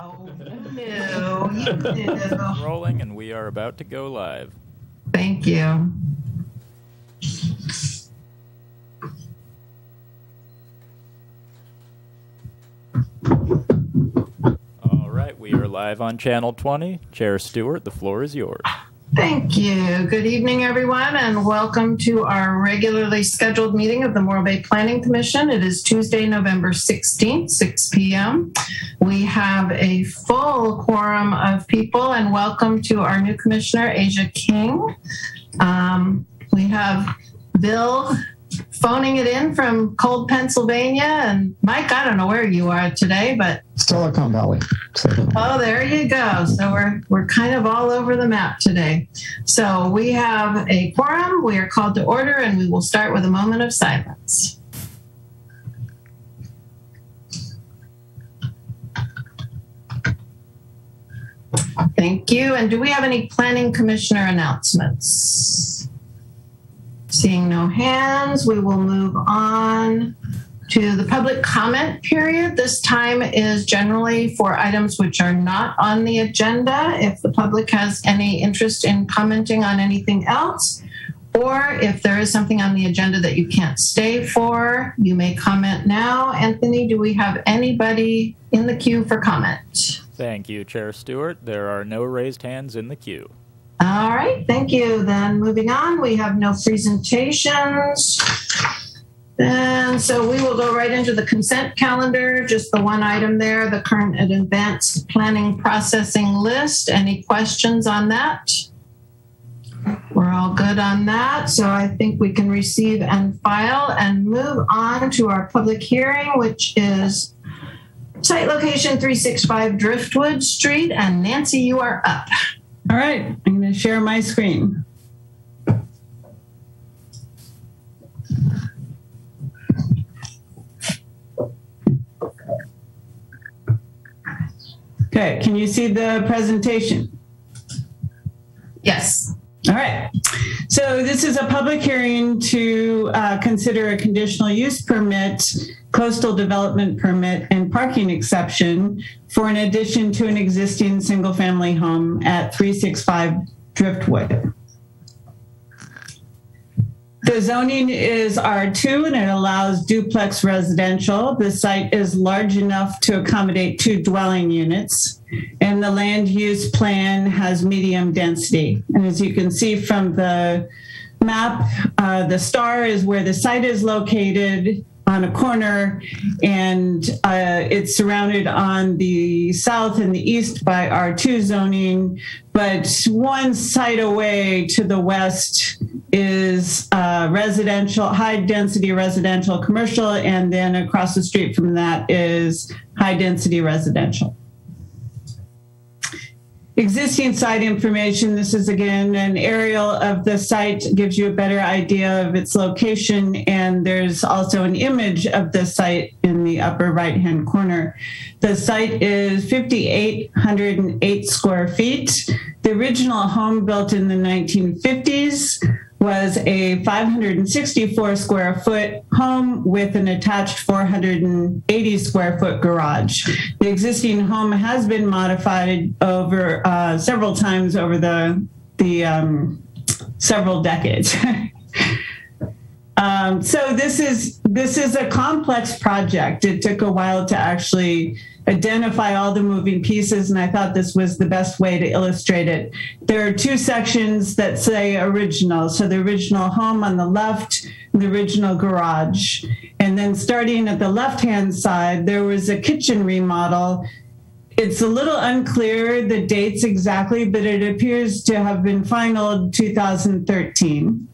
Oh, no, you do. Rolling, and we are about to go live. Thank you. All right, we are live on Channel 20. Chair Stewart, the floor is yours. Thank you. Good evening, everyone, and welcome to our regularly scheduled meeting of the Morro Bay Planning Commission. It is Tuesday, November 16th, 6 p.m. We have a full quorum of people, and welcome to our new commissioner, Asia King. We have Bill phoning it in from cold Pennsylvania, and Mike, I don't know where you are today, but Silicon Valley. Oh, there you go. So we're kind of all over the map today. So we have a quorum. We are called to order, and we will start with a moment of silence. Thank you. And do we have any planning commissioner announcements? Seeing no hands, we will move on to the public comment period. This time is generally for items which are not on the agenda. If the public has any interest in commenting on anything else, or if there is something on the agenda that you can't stay for, you may comment now. Anthony, do we have anybody in the queue for comment? Thank you, Chair Stewart. There are no raised hands in the queue. All right, thank you. Then moving on, we have no presentations. And so we will go right into the consent calendar, just the one item there, the current and advanced planning processing list. Any questions on that? We're all good on that. So I think we can receive and file and move on to our public hearing, which is site location 365 Driftwood Street. And Nancy, you are up. All right, I'm going to share my screen. Okay, can you see the presentation? Yes. All right. So this is a public hearing to consider a conditional use permit, coastal development permit, and parking exception for an addition to an existing single-family home at 365 Driftwood. The zoning is R2 and it allows duplex residential. The site is large enough to accommodate 2 dwelling units, and the land use plan has medium density. And as you can see from the map, the star is where the site is located on a corner, and it's surrounded on the south and the east by R2 zoning, but one site away to the west is residential, high density residential commercial, and then across the street from that is high density residential. Existing site information. This is again an aerial of the site, gives you a better idea of its location, and there's also an image of the site in the upper right hand corner. The site is 5,808 square feet. The original home, built in the 1950s, was a 564 square foot home with an attached 480 square foot garage. The existing home has been modified over several times over the several decades. So this is a complex project. It took a while to actually identify all the moving pieces, and I thought this was the best way to illustrate it. There are 2 sections that say original. So the original home on the left, the original garage. And then starting at the left-hand side, there was a kitchen remodel. It's a little unclear the dates exactly, but it appears to have been finalized 2013.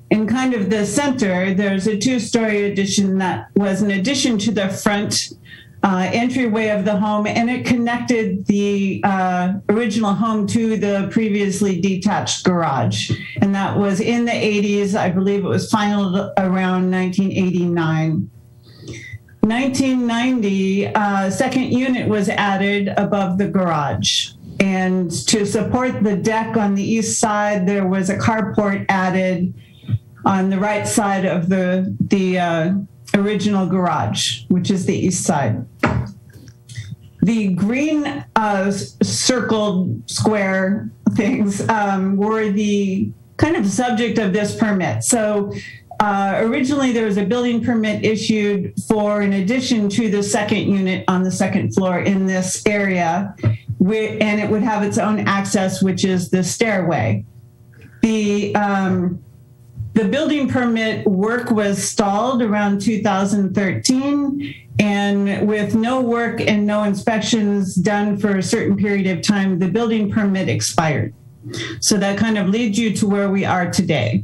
In kind of the center, there's a 2-story addition that was an addition to the front entryway of the home, and it connected the original home to the previously detached garage. And that was in the 80s. I believe it was finalized around 1989. 1990, second unit was added above the garage. And to support the deck on the east side, there was a carport added on the right side of the original garage, which is the east side. The green circled square things were the kind of subject of this permit. So originally there was a building permit issued for an addition to the second unit on the second floor in this area, and it would have its own access, which is the stairway. The building permit work was stalled around 2013, and with no work and no inspections done for a certain period of time, the building permit expired. So that kind of leads you to where we are today.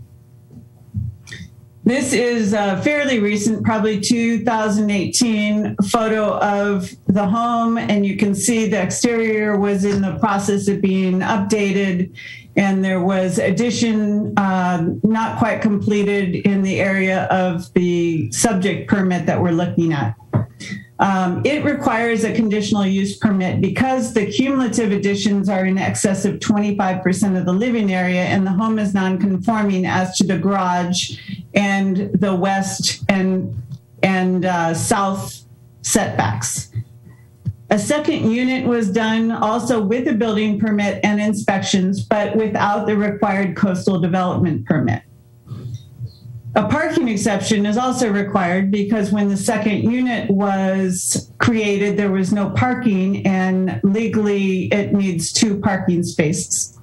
This is a fairly recent, probably 2018 photo of the home, and you can see the exterior was in the process of being updated, and there was addition not quite completed in the area of the subject permit that we're looking at. It requires a conditional use permit because the cumulative additions are in excess of 25% of the living area, and the home is non-conforming as to the garage and the west and south setbacks. A second unit was done also with a building permit and inspections, but without the required coastal development permit. A parking exception is also required because when the second unit was created, there was no parking, and legally it needs 2 parking spaces.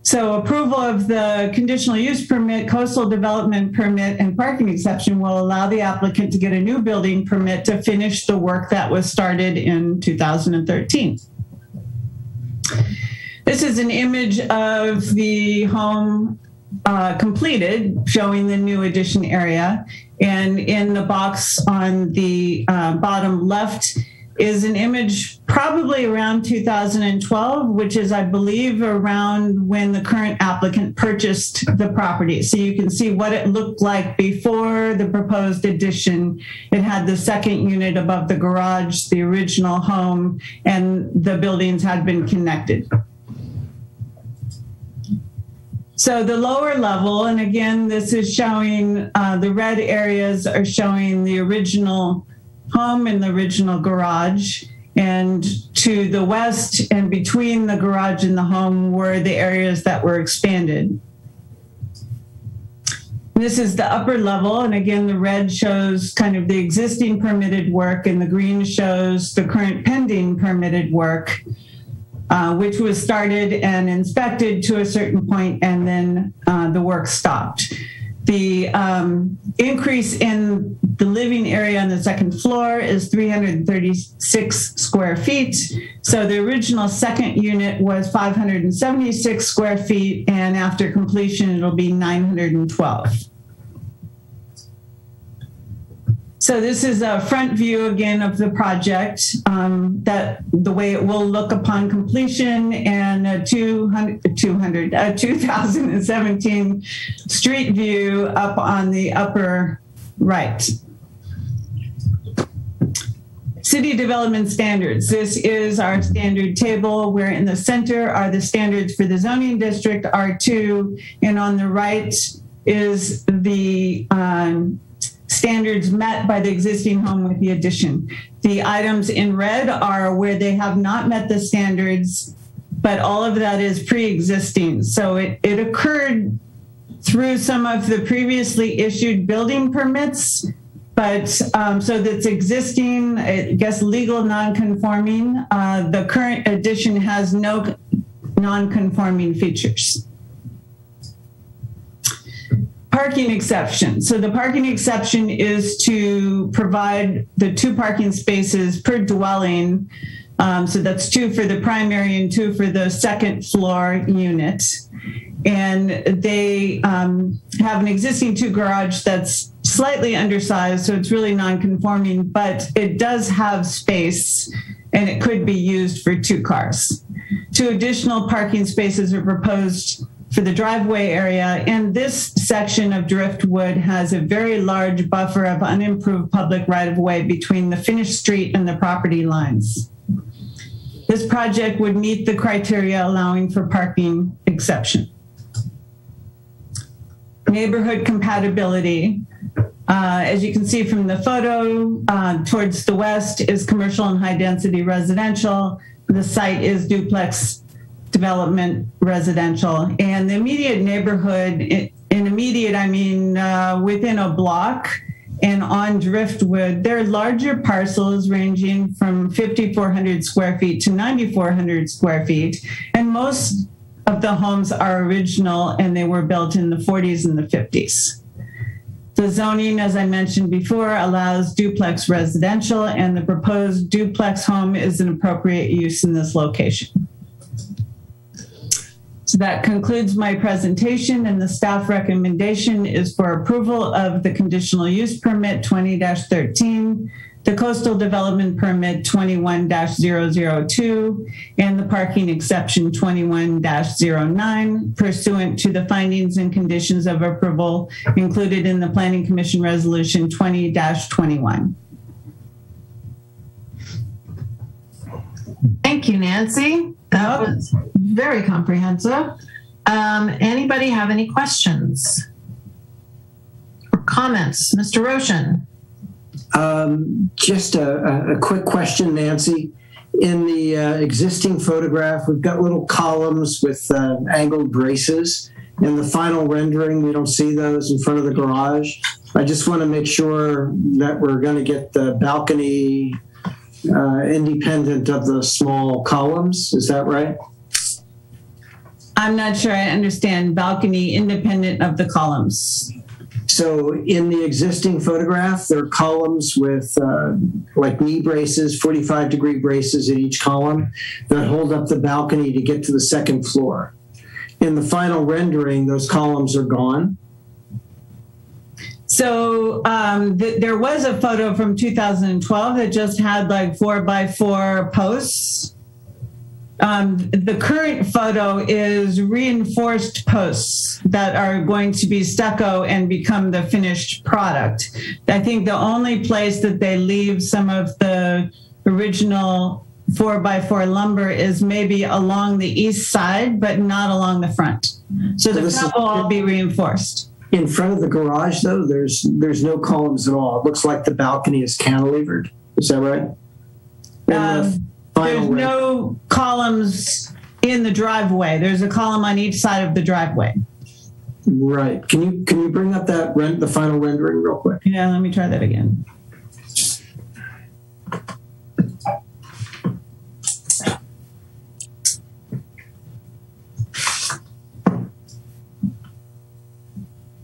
So approval of the conditional use permit, coastal development permit, and parking exception will allow the applicant to get a new building permit to finish the work that was started in 2013. This is an image of the home completed, showing the new addition area. And in the box on the bottom left is an image probably around 2012, which is, I believe, around when the current applicant purchased the property. So you can see what it looked like before the proposed addition. It had the second unit above the garage, the original home, and the buildings had been connected. So the lower level, and again, this is showing, the red areas are showing the original home and the original garage. And to the west and between the garage and the home were the areas that were expanded. This is the upper level. And again, the red shows kind of the existing permitted work, and the green shows the current pending permitted work, which was started and inspected to a certain point, and then the work stopped. The increase in the living area on the second floor is 336 square feet. So the original second unit was 576 square feet, and after completion, it'll be 912. So this is a front view again of the project, that the way it will look upon completion, and a 2017 street view up on the upper right. City development standards. This is our standard table, where in the center are the standards for the zoning district, R2, and on the right is the standards met by the existing home with the addition. The items in red are where they have not met the standards, but all of that is pre-existing. So it occurred through some of the previously issued building permits, but so that's existing, I guess, legal non-conforming. The current addition has no non-conforming features. Parking exception. So the parking exception is to provide the 2 parking spaces per dwelling. So that's 2 for the primary and 2 for the second floor unit. And they have an existing 2 garage that's slightly undersized, so it's really non-conforming, but it does have space and it could be used for 2 cars. 2 additional parking spaces are proposed for the driveway area, and this section of Driftwood has a very large buffer of unimproved public right-of-way between the finished street and the property lines. This project would meet the criteria allowing for parking exception. Neighborhood compatibility. As you can see from the photo, towards the west is commercial and high-density residential. The site is duplex development residential. And the immediate neighborhood, in immediate, I mean within a block and on Driftwood, there are larger parcels ranging from 5,400 square feet to 9,400 square feet. And most of the homes are original and they were built in the 40s and the 50s. The zoning, as I mentioned before, allows duplex residential, and the proposed duplex home is an appropriate use in this location. So that concludes my presentation, and the staff recommendation is for approval of the conditional use permit 20-13, the coastal development permit 21-002, and the parking exception 21-09 pursuant to the findings and conditions of approval included in the Planning Commission Resolution 20-21. Thank you, Nancy. That was very comprehensive. Anybody have any questions or comments? Mr. Roshan. Just a quick question, Nancy. In the existing photograph, we've got little columns with angled braces. In the final rendering, we don't see those in front of the garage. I just want to make sure that we're going to get the balcony independent of the small columns. Is that right? I'm not sure I understand balcony independent of the columns. So in the existing photograph, there are columns with like knee braces, 45-degree braces at each column that hold up the balcony to get to the second floor. In the final rendering, those columns are gone. So there was a photo from 2012 that just had like 4x4 posts. The current photo is reinforced posts that are going to be stucco and become the finished product. I think the only place that they leave some of the original 4x4 lumber is maybe along the east side, but not along the front. So the front will all be reinforced. In front of the garage, though, there's no columns at all. It looks like the balcony is cantilevered. Is that right? There's no columns in the driveway. There's a column on each side of the driveway. Right. Can you bring up the final rendering real quick? Yeah, let me try that again.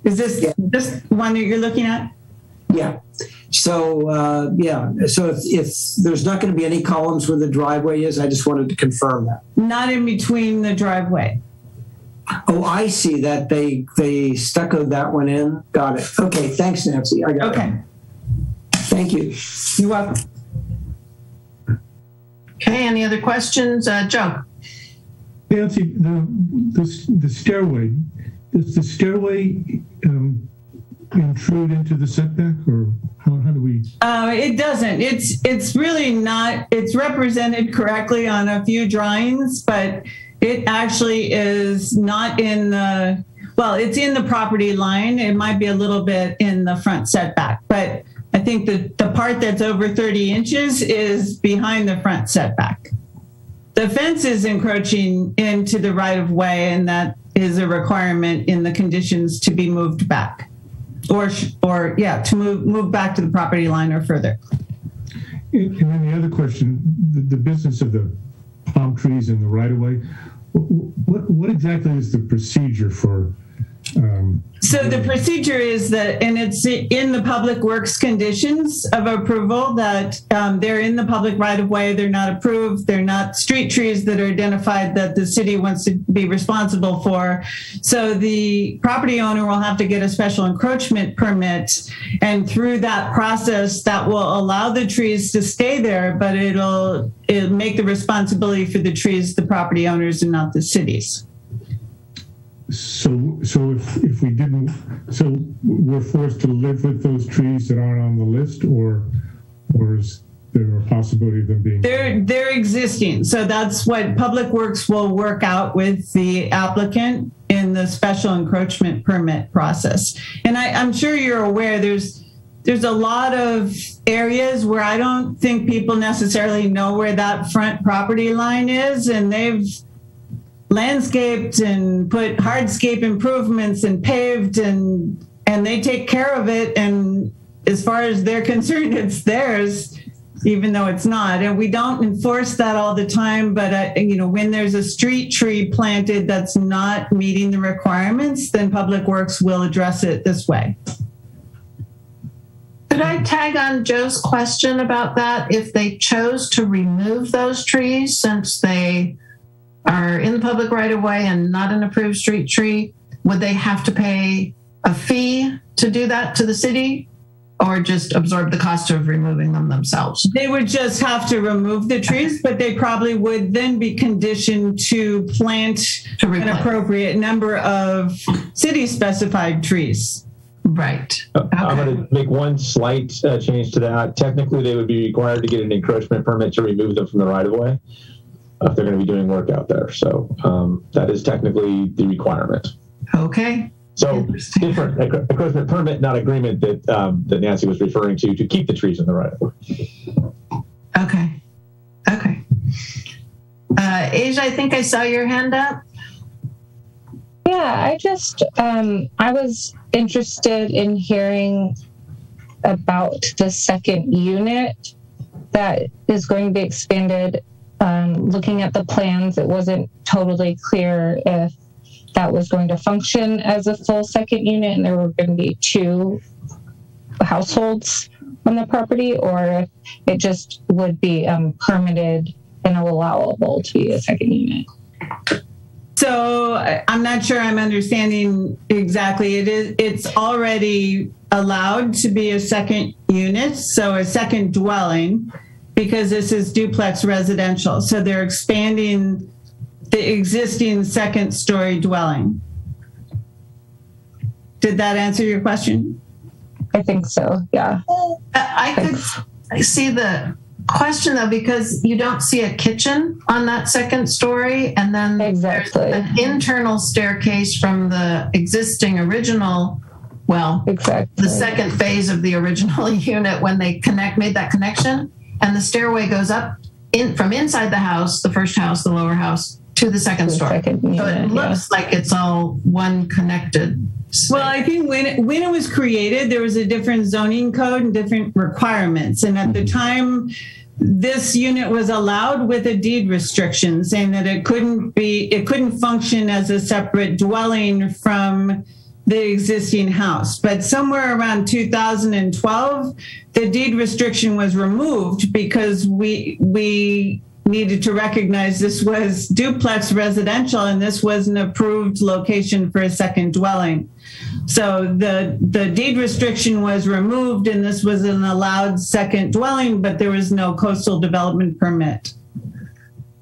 Is this one that you're looking at? Yeah. So, so if there's not going to be any columns where the driveway is, I just wanted to confirm that. Not in between the driveway. Oh, I see that they stuccoed that one in. Got it. Okay. Thanks, Nancy. I got it. Thank you. You're welcome. Okay. Any other questions? Joe. Nancy, the stairway, does the stairway intrude into the setback, or how do we? It doesn't. It's really not. It's represented correctly on a few drawings, but it actually is not in the. Well, it's in the property line. It might be a little bit in the front setback, but I think the part that's over 30 inches is behind the front setback. The fence is encroaching into the right of way, and that is a requirement in the conditions to be moved back, or to move back to the property line or further. And then the other question, the business of the palm trees in the right of way, what exactly is the procedure for? So the procedure is that, and it's in the public works conditions of approval, that they're in the public right of way, they're not approved, they're not street trees that are identified that the city wants to be responsible for. So the property owner will have to get a special encroachment permit, and through that process that will allow the trees to stay there, but it'll make the responsibility for the trees the property owners and not the cities. So if we didn't, so we're forced to live with those trees that aren't on the list, or is there a possibility of them being? They're existing. So that's what Public Works will work out with the applicant in the special encroachment permit process. And I'm sure you're aware there's there's a lot of areas where I don't think people necessarily know where that front property line is, and they've landscaped and put hardscape improvements and paved, and they take care of it. And as far as they're concerned, it's theirs, even though it's not. And we don't enforce that all the time. But, when there's a street tree planted that's not meeting the requirements, then Public Works will address it this way. Could I tag on Joe's question about that? If they chose to remove those trees, since they are in the public right of way and not an approved street tree, would they have to pay a fee to do that to the city, or just absorb the cost of removing them themselves? They would just have to remove the trees, but they probably would then be conditioned to plant an appropriate number of city-specified trees. Right. Okay. I'm going to make one slight change to that. Technically, they would be required to get an encroachment permit to remove them from the right-of-way if they're going to be doing work out there. So that is technically the requirement. Okay. So different encroachment permit, not agreement that Nancy was referring to keep the trees in the right-of-way. Okay. Okay. Asia, I think I saw your hand up. Yeah, I was interested in hearing about the second unit that is going to be expanded. Looking at the plans, it wasn't totally clear if that was going to function as a full second unit and there were going to be 2 households on the property, or if it just would be permitted and allowable to be a second unit. So I'm not sure I'm understanding exactly. It's already allowed to be a second unit, so a second dwelling, because this is duplex residential. So they're expanding the existing second-story dwelling. Did that answer your question? I think so, yeah. I could see the question, though, because you don't see a kitchen on that second story, and then exactly. There's an internal staircase from the existing original, the second phase of the original unit when they made that connection, and the stairway goes up from inside the house, the first house, the lower house, to the second story. So it looks like it's all one connected space. Well, I think when it was created, there was a different zoning code and different requirements. And at the time, this unit was allowed with a deed restriction saying that it couldn't function as a separate dwelling from the existing house. But somewhere around 2012, the deed restriction was removed because we needed to recognize this was duplex residential and this was an approved location for a second dwelling. So the deed restriction was removed and this was an allowed second dwelling, but there was no coastal development permit.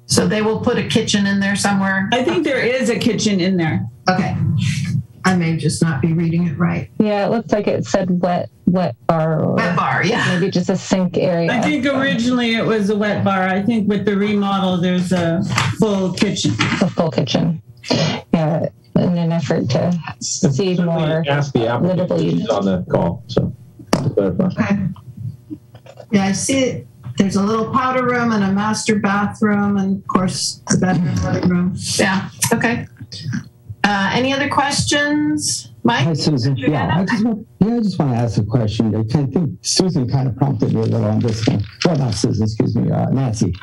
So they will put a kitchen in there somewhere? I think there is a kitchen in there. Okay. I may just not be reading it right. Yeah, it looks like it said wet bar. Wet bar, yeah. Maybe just a sink area. I think originally it was a wet bar. I think with the remodel, there's a full kitchen. A full kitchen. Yeah, in an effort to see more. Ask the applicant who's on the call. So to clarify. Okay. Yeah, I see it. There's a little powder room and a master bathroom, and of course the bedroom, living room. Yeah. Okay. Any other questions, Mike? Hi, Susan. I just want to ask a question. I think Susan kind of prompted me a little on this one. Well, not Susan, excuse me. Nancy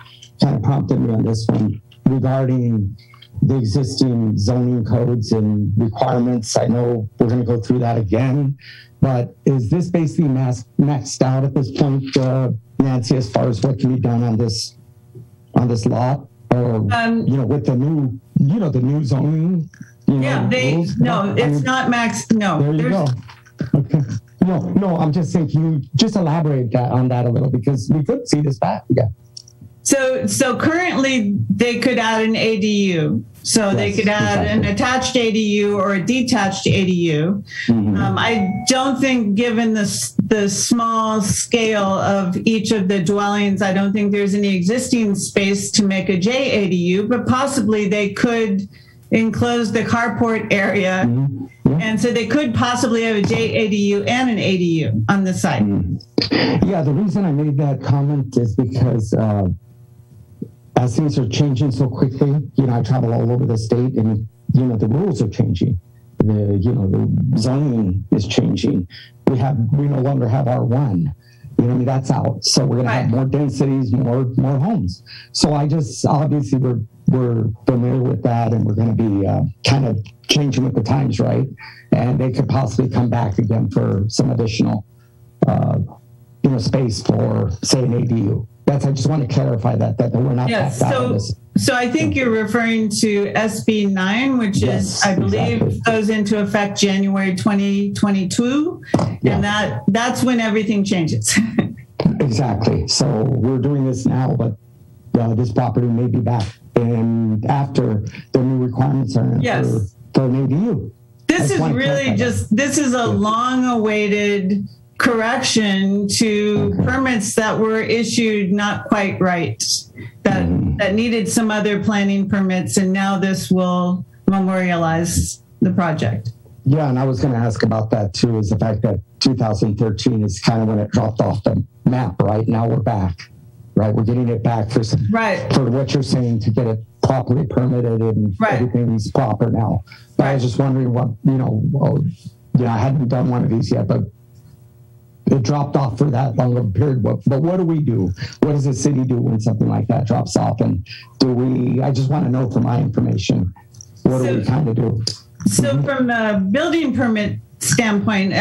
kind of prompted me on this one regarding the existing zoning codes and requirements. I know we're going to go through that again, but is this basically maxed out at this point, Nancy, as far as what can be done on this lot, or with the new, the new zoning? It's not maxed. No, there you go. Okay. No, I'm just saying, can you just elaborate on that a little, because we could see this back again. So currently they could add an ADU. So yes, they could add an attached ADU or a detached ADU. Mm-hmm. I don't think, given the small scale of each of the dwellings, I don't think there's any existing space to make a JADU, but possibly they could enclose the carport area. And so they could possibly have a JADU and an ADU on the site. Yeah, the reason I made that comment is because as things are changing so quickly, I travel all over the state, and the rules are changing. The zoning is changing. We no longer have R1. That's out. So we're going to have more densities, more homes. So obviously we're familiar with that, and we're going to be kind of changing with the times, right? And they could possibly come back again for some additional, space for, say, an ADU. I just want to clarify that we're not. Yes. So I think you're referring to SB 9, which is, I believe, goes into effect January 2022, and that's when everything changes. Exactly. So we're doing this now, but this property may be back, and after the new requirements are for an ADU. This is really this is a long-awaited correction to permits that were issued not quite right, that needed some other planning permits, and now this will memorialize the project. Yeah, and I was going to ask about that too, is the fact that 2013 is kind of when it dropped off the map, right? Now we're back, right? We're getting it back for what you're saying, to get it properly permitted, and everything's proper now. But I was just wondering what, I hadn't done one of these yet, but it dropped off for that long of a period. But what do we do? What does the city do when something like that drops off? And I just want to know for my information, what do we kind of do? So from a building permit standpoint,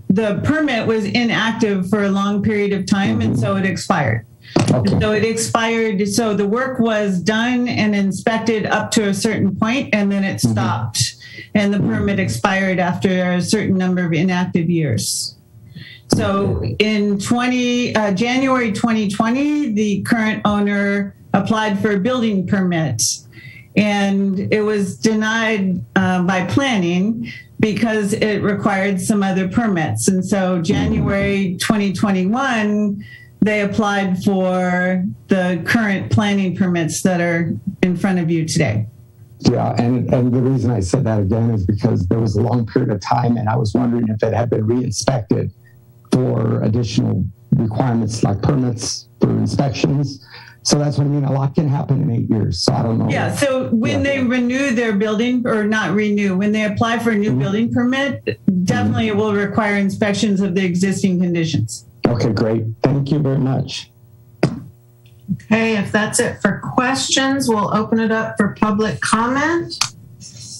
the permit was inactive for a long period of time, and so it expired. Okay. So it expired. So the work was done and inspected up to a certain point, and then it stopped. And the permit expired after a certain number of inactive years. So in January 2020, the current owner applied for a building permit, and it was denied by planning because it required some other permits. And so January 2021, they applied for the current planning permits that are in front of you today. Yeah, and the reason I said that again is because there was a long period of time, and I was wondering if it had been re-inspected for additional requirements like permits for inspections. So that's what I mean. A lot can happen in 8 years. So I don't know. Yeah. So when they renew their building, or not renew, when they apply for a new building permit, definitely it will require inspections of the existing conditions. Okay, great. Thank you very much. Okay, if that's it for questions, we'll open it up for public comment.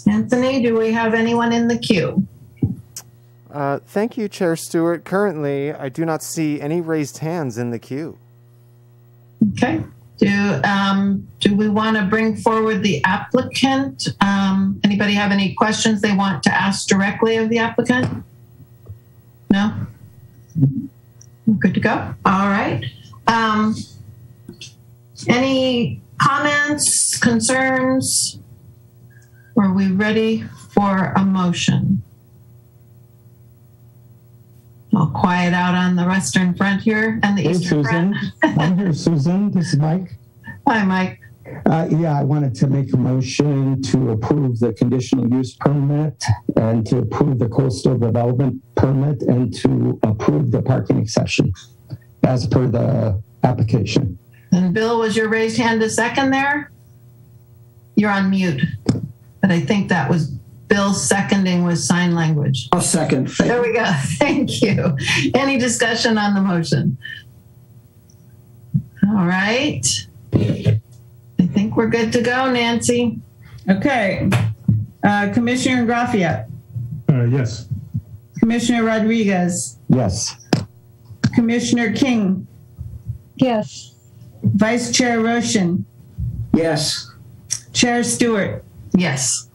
Anthony, do we have anyone in the queue? Thank you, Chair Stewart. Currently, I do not see any raised hands in the queue. Okay. Do we want to bring forward the applicant? Anybody have any questions they want to ask directly of the applicant? No? We're good to go? All right. Any comments, concerns? Are we ready for a motion? I'll quiet out on the western front here and the eastern front. I'm here, Susan. This is Mike. Hi, Mike. I wanted to make a motion to approve the conditional use permit, and to approve the coastal development permit, and to approve the parking exception as per the application. And Bill, was your raised hand a second there? You're on mute, but I think that was Bill seconding with sign language. I'll second. There we go. Thank you. Any discussion on the motion? All right. I think we're good to go, Nancy. Okay. Commissioner Graffiat. Yes. Commissioner Rodriguez. Yes. Commissioner King. Yes. Vice Chair Roshan. Yes. Chair Stewart. Yes.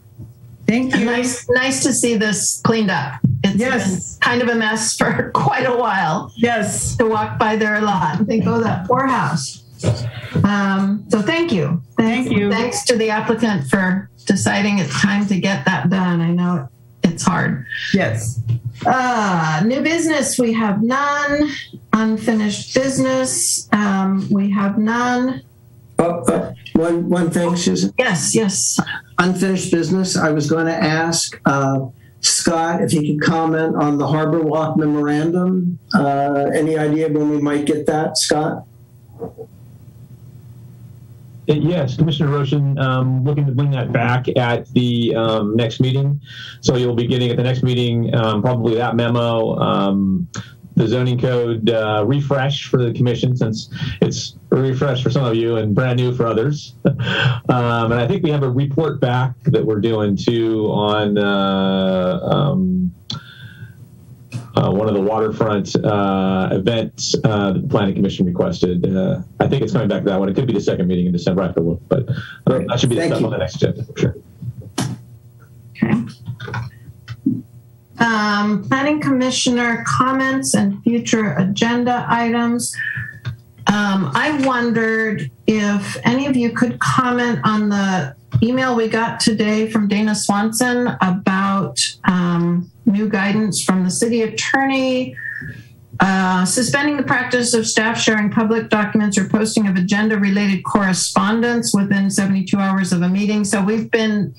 Thank you. Nice to see this cleaned up. It's been kind of a mess for quite a while. Yes. To walk by there a lot and think, oh, that poor house. So thank you. Thank you. Thanks to the applicant for deciding it's time to get that done. I know it's hard. Yes. New business, we have none. Unfinished business, we have none. One thing, Susan. Yes. Unfinished business. I was going to ask Scott if he could comment on the Harbor Walk memorandum. Any idea when we might get that, Scott? Yes, Commissioner Roshan, looking to bring that back at the next meeting. So you'll be getting at the next meeting probably that memo, the zoning code refresh for the commission, since it's a refresh for some of you and brand new for others. And I think we have a report back that we're doing too on one of the waterfront events the Planning Commission requested. I think it's coming back to that one. It could be the second meeting in December. I have to look, but that should be the stuff on the next agenda for sure. Okay. Planning Commissioner comments and future agenda items. I wondered if any of you could comment on the email we got today from Dana Swanson about new guidance from the city attorney, suspending the practice of staff sharing public documents or posting of agenda-related correspondence within 72 hours of a meeting. So we've been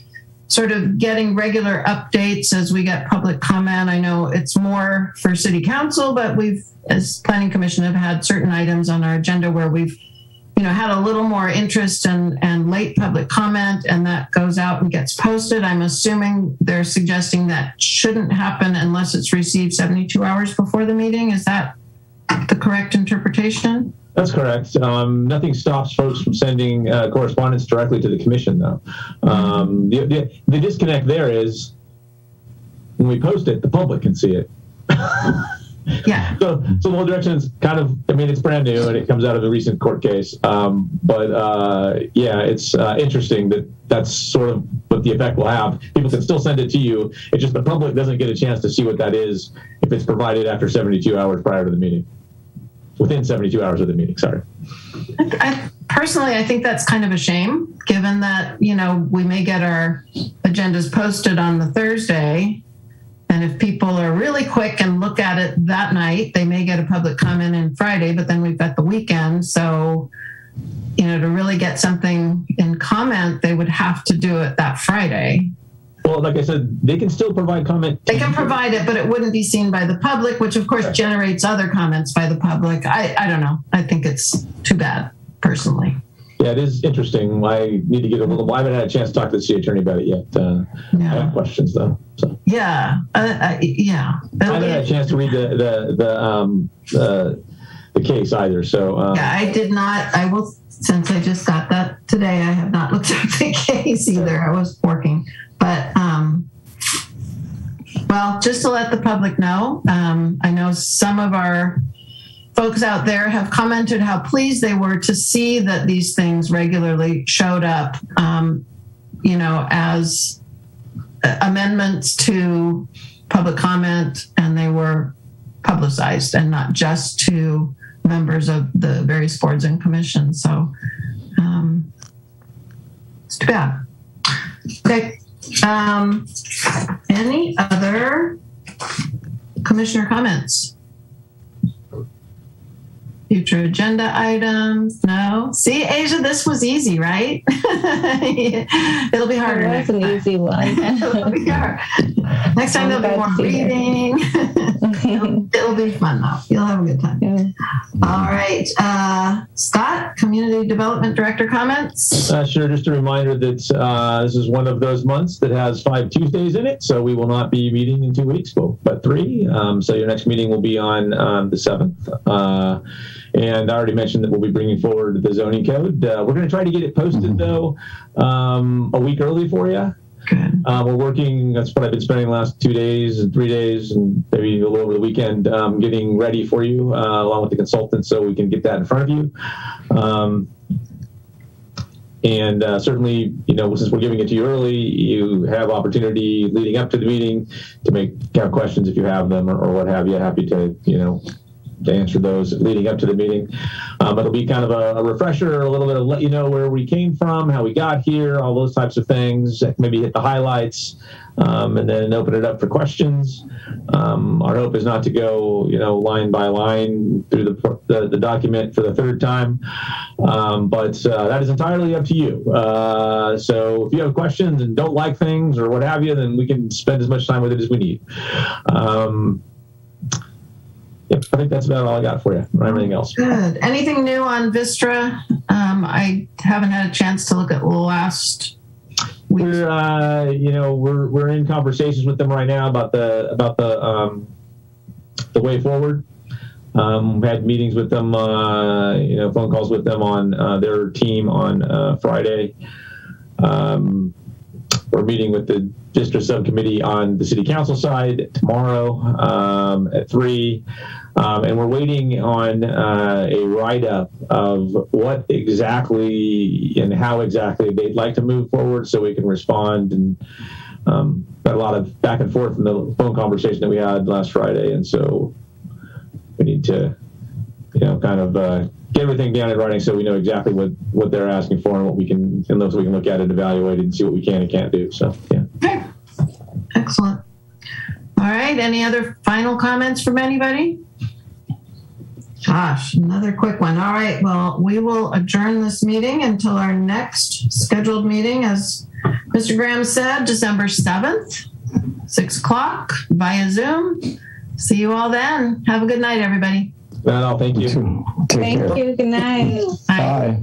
sort of getting regular updates as we get public comment. I know it's more for city council, but we've, as Planning Commission, have had certain items on our agenda where we've had a little more interest and late public comment, and that goes out and gets posted. I'm assuming they're suggesting that shouldn't happen unless it's received 72 hours before the meeting. Is that the correct interpretation? That's correct. Nothing stops folks from sending correspondence directly to the commission, though. The disconnect there is when we post it, the public can see it. Yeah. So the whole direction is kind of, it's brand new and it comes out of a recent court case. It's interesting that that's sort of what the effect will have. People can still send it to you. It's just the public doesn't get a chance to see what that is if it's provided after 72 hours prior to the meeting. Within 72 hours of the meeting, sorry. I think that's kind of a shame, given that, we may get our agendas posted on the Thursday. And if people are really quick and look at it that night, they may get a public comment on Friday, but then we've got the weekend. So, to really get something in comment, they would have to do it that Friday. Well, like I said, they can still provide comment. They can provide it, but it wouldn't be seen by the public, which of course generates other comments by the public. I don't know. I think it's too bad, personally. Yeah, it is interesting. I need to get I haven't had a chance to talk to the city attorney about it yet. I have questions though. So. Yeah. I haven't had a chance to read the case either. So I did not. I will, since I just got that today, I have not looked up the case either. I was working, but just to let the public know, I know some of our folks out there have commented how pleased they were to see that these things regularly showed up, as amendments to public comment, and they were publicized and not just to members of the various boards and commissions. So it's too bad. Okay. Any other commissioner comments? Future agenda items? No. See, Asia, this was easy, right? It'll be harder. That's an easy one. It'll be hard. Next time there'll be more reading. It'll be fun though. You'll have a good time. Yeah. All right. Scott, Community Development Director, comments? Sure. Just a reminder that this is one of those months that has 5 Tuesdays in it, so we will not be meeting in 2 weeks, but 3. So your next meeting will be on the 7th. And I already mentioned that we'll be bringing forward the zoning code. We're going to try to get it posted, though, a week early for you. We're working, that's what I've been spending the last 2 days and 3 days and maybe a little over the weekend getting ready for you along with the consultant so we can get that in front of you. Certainly, since we're giving it to you early, you have opportunity leading up to the meeting to make questions if you have them or what have you. Happy to, to answer those leading up to the meeting. It'll be kind of a refresher, a little bit of let you know where we came from, how we got here, all those types of things, maybe hit the highlights, and then open it up for questions. Our hope is not to go, line by line through the document for the third time, but that is entirely up to you. So if you have questions and don't like things or what have you, then we can spend as much time with it as we need. Yep, I think that's about all I got for you. Or anything else? Good. Anything new on Vistra? I haven't had a chance to look at last week. We're in conversations with them right now about the way forward. We had meetings with them, phone calls with them on their team on Friday. We're meeting with the Vistra subcommittee on the city council side tomorrow at 3. And we're waiting on a write-up of what exactly and how exactly they'd like to move forward so we can respond. And got a lot of back and forth in the phone conversation that we had last Friday. And so we need to, kind of get everything down in writing so we know exactly what they're asking for and what we can, and so we can look at it, evaluate it, and see what we can and can't do. So, yeah. Okay. Excellent. All right. Any other final comments from anybody? Gosh, another quick one. All right. Well, we will adjourn this meeting until our next scheduled meeting, as Mr. Graham said, December 7th, 6 o'clock via Zoom. See you all then. Have a good night, everybody. No, thank you. Thank you. Good night. Bye.